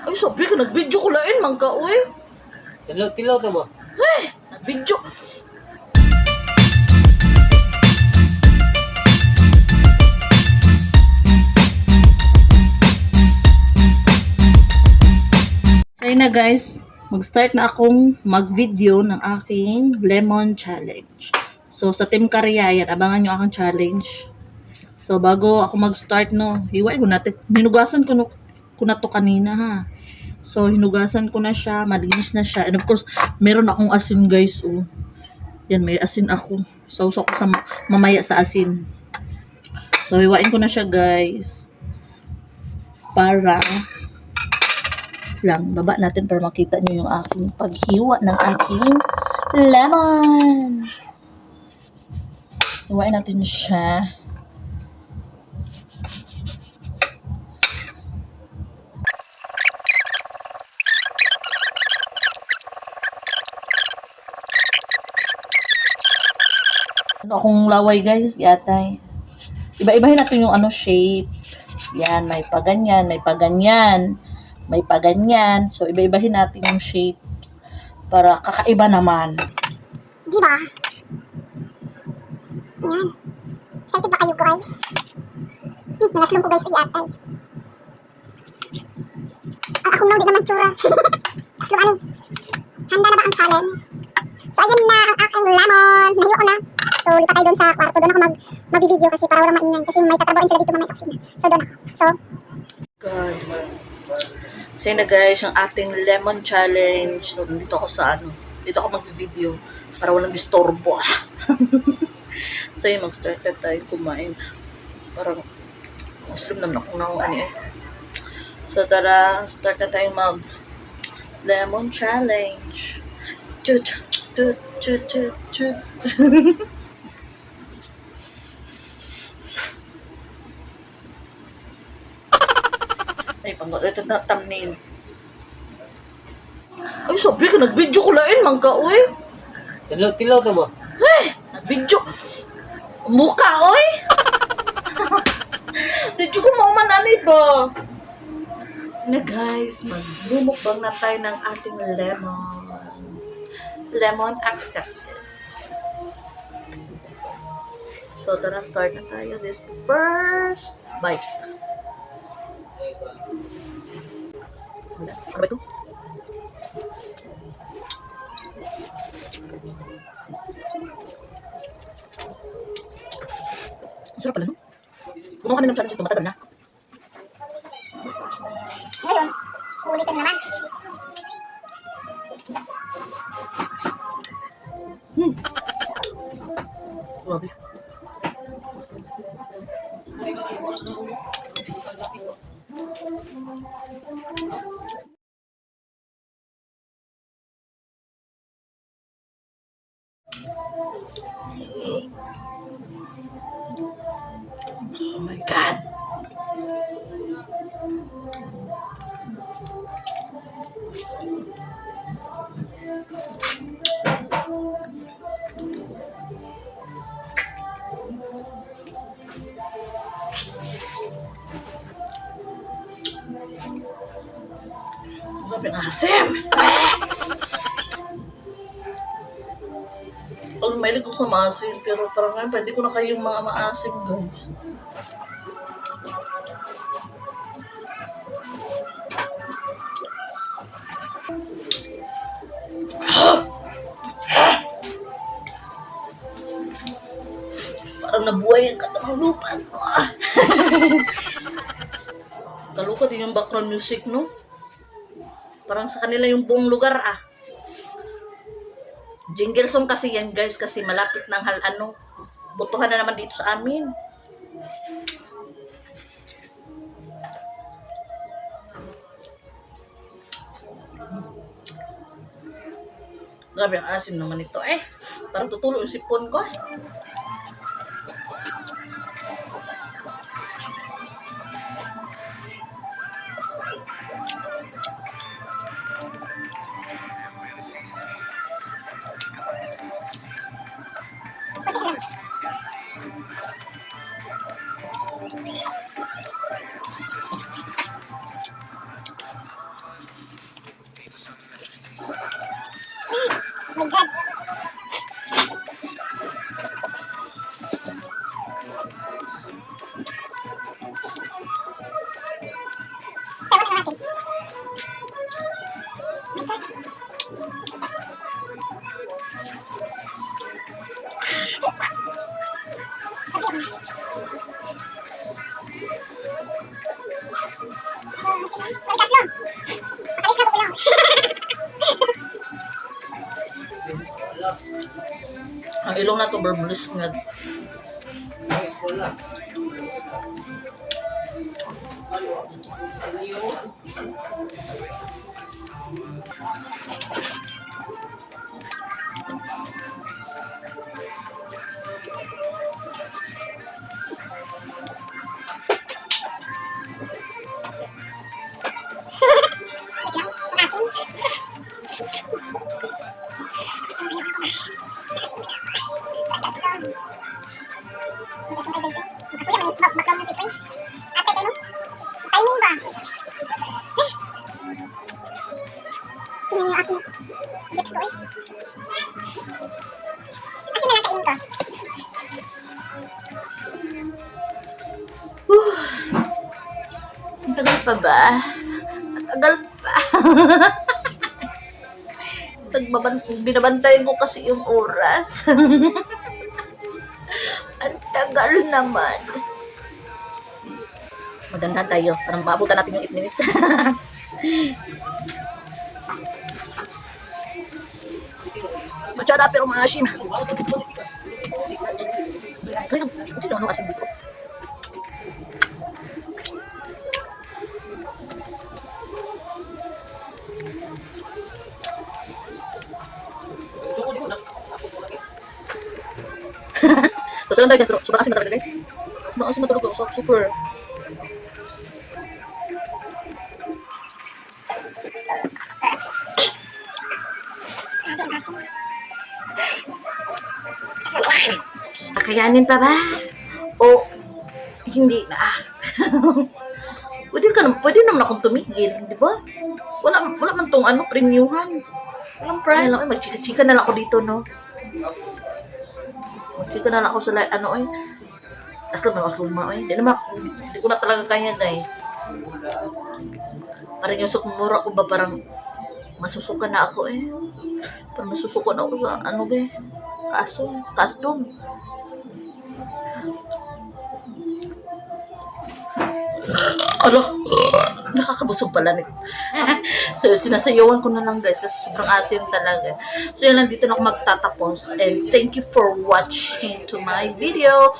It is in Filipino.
Ay, sabi ka, nag-video ko lain, mangka, uy. Tilaw to mo. Nag-video. So yun na guys, mag-start na akong mag-video ng aking lemon challenge. So sa Team Karya, yan, abangan nyo akong challenge. So bago ako mag-start, no, hiwain ko natin. Hinugasan ko na to kanina, ha. So hinugasan ko na siya, malinis na siya. And of course, meron akong asin guys, oh. Yan, may asin ako. Sausaw ko sa mamaya sa asin. So hiwain ko na siya guys. Para lang, baba natin para makita nyo yung aking paghiwa ng aking lemon. Hiwain natin siya. Ano akong laway guys, yatay. Iba-ibahin natin yung shape. Yan, may paganyan, may paganyan, may paganyan. So, iba-ibahin natin yung shapes para kakaiba naman. Di ba? Yan. Excited ba kayo guys? Nanaslong ko guys ay atay. Ako nang di naman tsura. Aslo ani. Handa na ba ang challenge? So ayan na ang aking lemon. Nahiyo ko na. So lipat tayo doon sa kwarto. Doon ako mag-video kasi para walang maingay. Kasi may tatrabahoin sila dito mamaya sa opisina. So doon ako. So God. So yun na guys, yung ating lemon challenge. So, dito ako sa dito ako mag-video para walang disturbo. So yun, mag-start na tayo kumain. Parang Muslim naman ako na ano eh. So tara, start na tayo mag lemon challenge. Chut, chut, chut, chut, chut. Ay, ito na thumbnail. Ay, sabi ka, nag-video ko lain, mangka, uy. Tilaw to mo. Nag-video. Mukha, uy. Dito ko maumananay ba? Na guys, magbumukbang na tayo ng ating lemon. Lemon accepted. So, tara, start na tayo. This first bite. Ano ba ito? Ang sarap pala, no? Gumawa kami ng challenge ito, matagal na. ngayon, ulitin naman. Grabe. Oh my God. Grabe ang asim! Pag mahilig ko sa maasim, pero parang ngayon, pwede ko na kayong mga maasim, guys. Parang nabuhay ang katamang lupa ko. Kaluka din yung background music, no? Parang sa kanila yung buong lugar, Jingle song kasi yan, guys, kasi malapit ng butuhan na naman dito sa amin. Grabe ang asim naman ito, Parang tutulo yung sipon ko, no? Matalis na ko ilong. Ang ilong na to bermulis nga. Wala. Asin. Timing ba? Tingnan yung aking lips ko eh. Asin na lang kainin ko. Ang tagal pa ba? Ang tagal pa. Binabantayan ko kasi yung oras. Ang tagal naman. Maganda tayo. Parang maabutan natin yung 8 minutes. Masyara pero maasim. Kaya, ito naman kasi dito. Basta lang tayo guys, pero sobrang asim na talaga guys. Sobrang asim na talaga, super. Kakayanin pa ba? O hindi na? Pwede naman akong tumigil, di ba? Wala man tong premiuhan. Walang price. Magchika-chika na lang ako dito, no? Magchika na lang ako sa asluma, Di ko na talaga kaya, guys. Parang yung sukmura ko ba, parang masusuka na ako, eh. Parang masusuka na ako sa, guys. Custom. Alo, nakakabusog pala nito. So, sinasayawan ko na lang guys kasi sobrang asim talaga. So, yun lang, dito na ako magtatapos. And thank you for watching to my video.